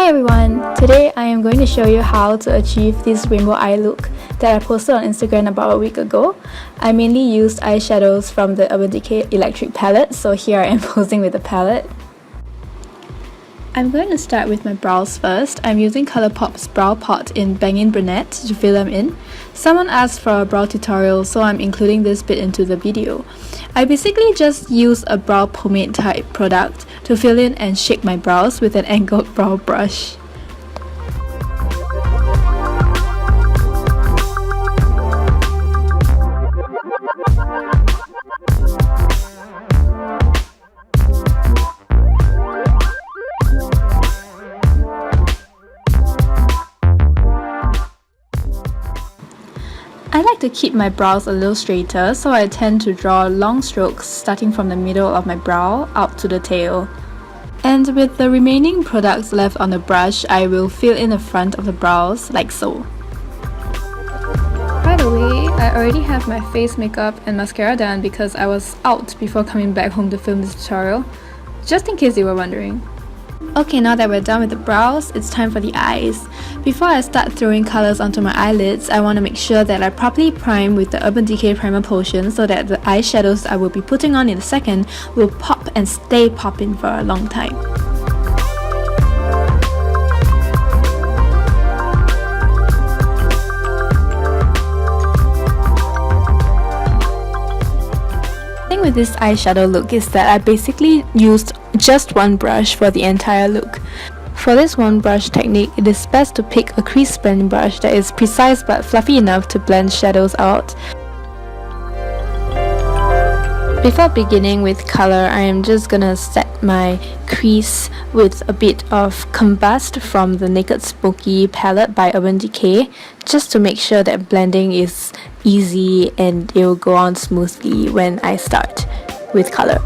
Hey everyone! Today I am going to show you how to achieve this rainbow eye look that I posted on Instagram about a week ago. I mainly used eyeshadows from the Urban Decay Electric Palette, so here I am posing with the palette. I'm going to start with my brows first. I'm using Colourpop's Brow Pot in Bangin' Brunette to fill them in. Someone asked for a brow tutorial, so I'm including this bit into the video. I basically just use a brow pomade type product to fill in and shape my brows with an angled brow brush. I like to keep my brows a little straighter, so I tend to draw long strokes starting from the middle of my brow out to the tail. And with the remaining products left on the brush, I will fill in the front of the brows like so. By the way, I already have my face makeup and mascara done because I was out before coming back home to film this tutorial, just in case you were wondering. Okay, now that we're done with the brows, it's time for the eyes. Before I start throwing colors onto my eyelids, I want to make sure that I properly prime with the Urban Decay Primer potion so that the eyeshadows I will be putting on in a second will pop and stay popping for a long time. The thing with this eyeshadow look is that I basically used just one brush for the entire look. For this one brush technique, it is best to pick a crease blending brush that is precise but fluffy enough to blend shadows out. Before beginning with color, I am just gonna set my crease with a bit of Combust from the Naked Smoky palette by Urban Decay, just to make sure that blending is easy and it will go on smoothly when I start with color.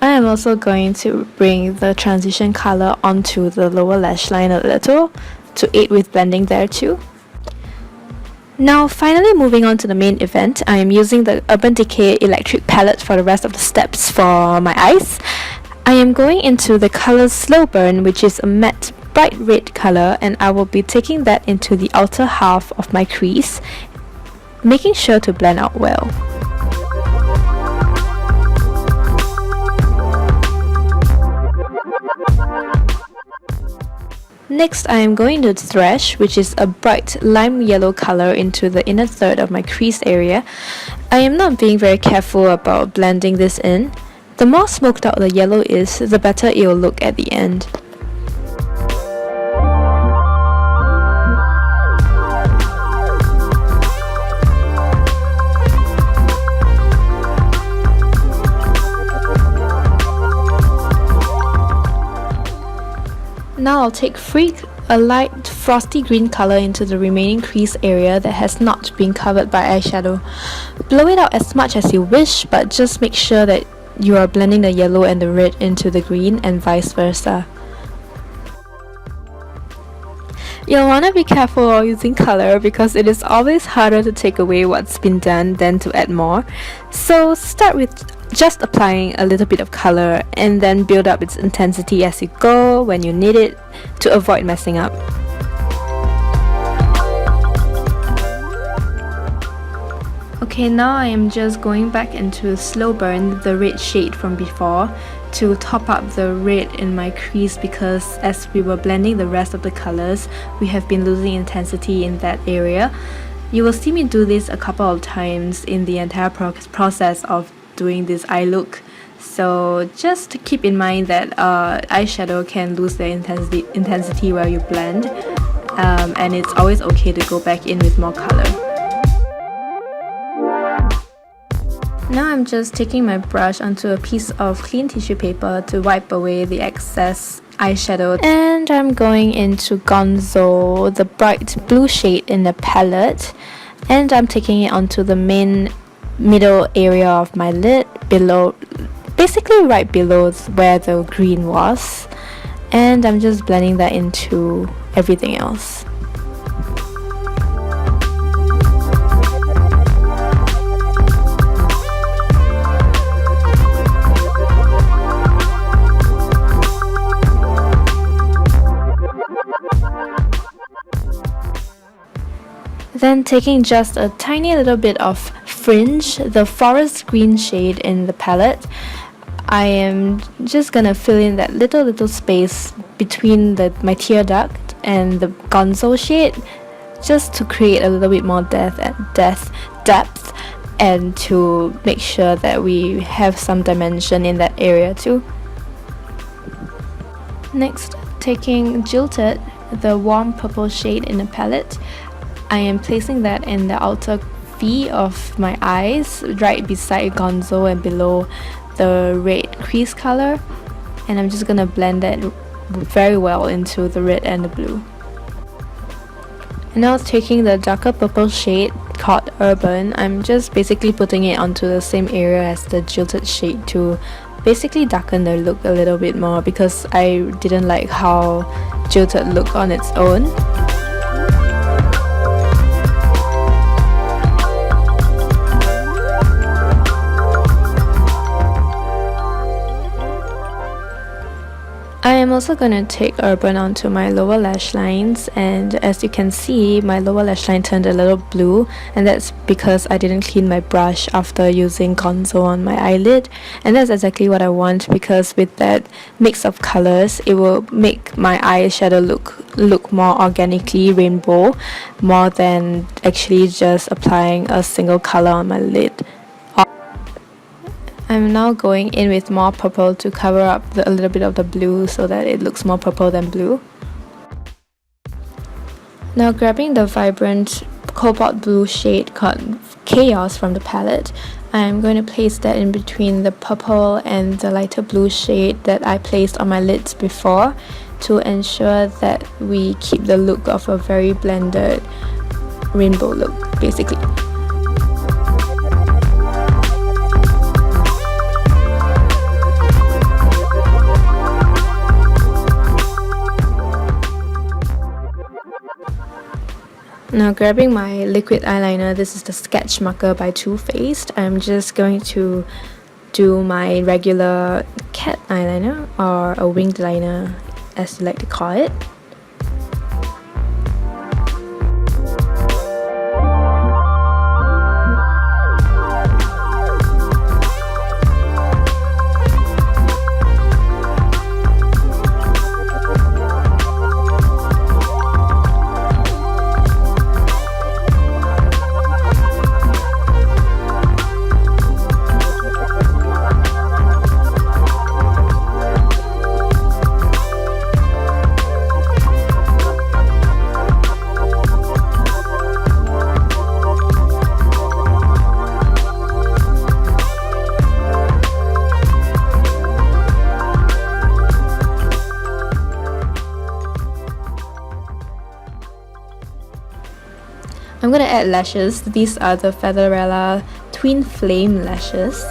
I am also going to bring the transition color onto the lower lash line a little to aid with blending there too. Now finally moving on to the main event, I am using the Urban Decay Electric Palette for the rest of the steps for my eyes. I am going into the color Slow Burn, which is a matte bright red color, and I will be taking that into the outer half of my crease, making sure to blend out well. Next, I am going to Thresh, which is a bright lime yellow color, into the inner third of my crease area. I am not being very careful about blending this in. The more smoked out the yellow is, the better it will look at the end. Now I'll take a light frosty green color into the remaining crease area that has not been covered by eyeshadow. Blow it out as much as you wish, but just make sure that you are blending the yellow and the red into the green and vice versa. You'll want to be careful while using color because it is always harder to take away what's been done than to add more. So start with just applying a little bit of color and then build up its intensity as you go when you need it to avoid messing up. Okay, now I am just going back into Slow Burn, the red shade from before, to top up the red in my crease because as we were blending the rest of the colors, we have been losing intensity in that area. You will see me do this a couple of times in the entire process of doing this eye look, so just keep in mind that eyeshadow can lose their intensity while you blend, and it's always okay to go back in with more color. Now I'm just taking my brush onto a piece of clean tissue paper to wipe away the excess eyeshadow, and I'm going into Gonzo, the bright blue shade in the palette, and I'm taking it onto the main middle area of my lid, below, basically right below where the green was, and I'm just blending that into everything else. Then taking just a tiny little bit of Fringe, the forest green shade in the palette, I am just gonna fill in that little space between my tear duct and the Gonzo shade, just to create a little bit more depth and to make sure that we have some dimension in that area too. Next, taking Jilted, the warm purple shade in the palette, I am placing that in the outer V of my eyes, right beside Gonzo and below the red crease color, and I'm just gonna blend that very well into the red and the blue. And now taking the darker purple shade called Urban, I'm just basically putting it onto the same area as the Jilted shade to basically darken the look a little bit more, because I didn't like how Jilted looked on its own. I am also going to take Urban onto my lower lash lines, and as you can see, my lower lash line turned a little blue, and that's because I didn't clean my brush after using Gonzo on my eyelid, and that's exactly what I want, because with that mix of colors, it will make my eyeshadow look more organically rainbow, more than actually just applying a single color on my lid. I'm now going in with more purple to cover up a little bit of the blue so that it looks more purple than blue. Now grabbing the vibrant cobalt blue shade called Chaos from the palette, I'm going to place that in between the purple and the lighter blue shade that I placed on my lids before, to ensure that we keep the look of a very blended rainbow look, basically. Now grabbing my liquid eyeliner, this is the Sketch Marker by Too Faced. I'm just going to do my regular cat eyeliner, or a winged liner as you like to call it. I'm going to add lashes. These are the Featherella Twin Flame lashes.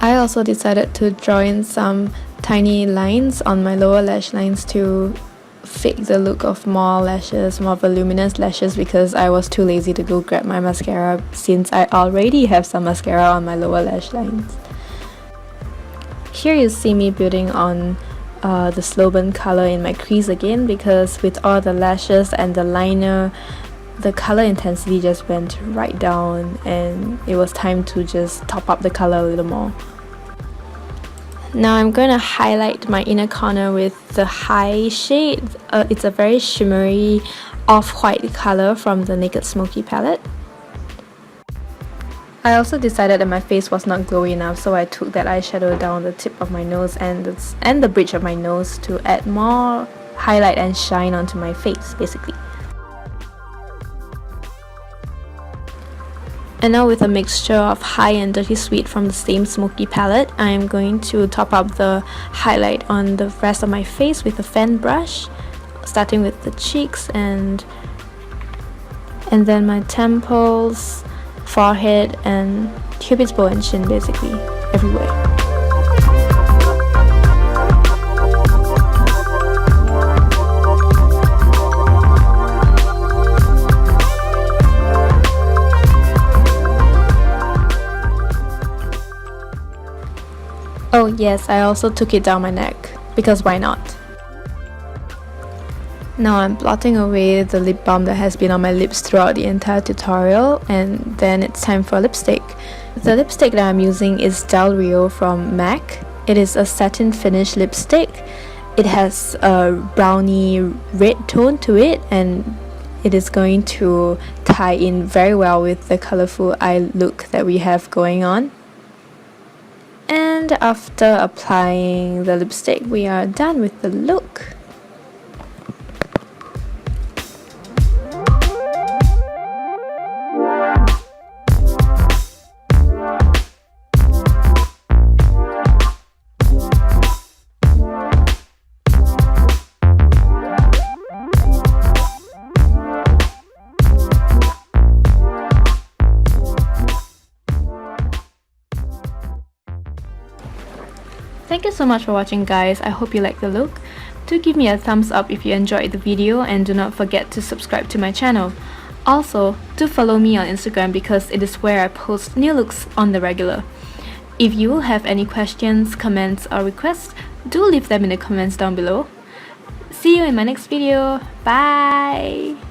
I also decided to draw in some tiny lines on my lower lash lines to fake the look of more lashes, more voluminous lashes, because I was too lazy to go grab my mascara since I already have some mascara on my lower lash lines. Here you see me building on the slow burn color in my crease again, because with all the lashes and the liner, the color intensity just went right down and it was time to just top up the color a little more. Now I'm going to highlight my inner corner with the High shade. It's a very shimmery off-white color from the Naked Smoky palette. I also decided that my face was not glowy enough, so I took that eyeshadow down the tip of my nose and the bridge of my nose to add more highlight and shine onto my face, basically. And now with a mixture of high and dirty sweet from the same smoky palette, I am going to top up the highlight on the rest of my face with a fan brush, starting with the cheeks and then my temples, forehead, and cupid's bow and chin, basically everywhere. Oh yes, I also took it down my neck, because why not? Now I'm blotting away the lip balm that has been on my lips throughout the entire tutorial, and then it's time for lipstick. The lipstick that I'm using is Del Rio from MAC. It is a satin finish lipstick. It has a brownie red tone to it, and it is going to tie in very well with the colorful eye look that we have going on. And after applying the lipstick, we are done with the look. Thank you so much for watching, guys. I hope you liked the look. Do give me a thumbs up if you enjoyed the video, and do not forget to subscribe to my channel. Also, do follow me on Instagram because it is where I post new looks on the regular. If you have any questions, comments, or requests, do leave them in the comments down below. See you in my next video. Bye!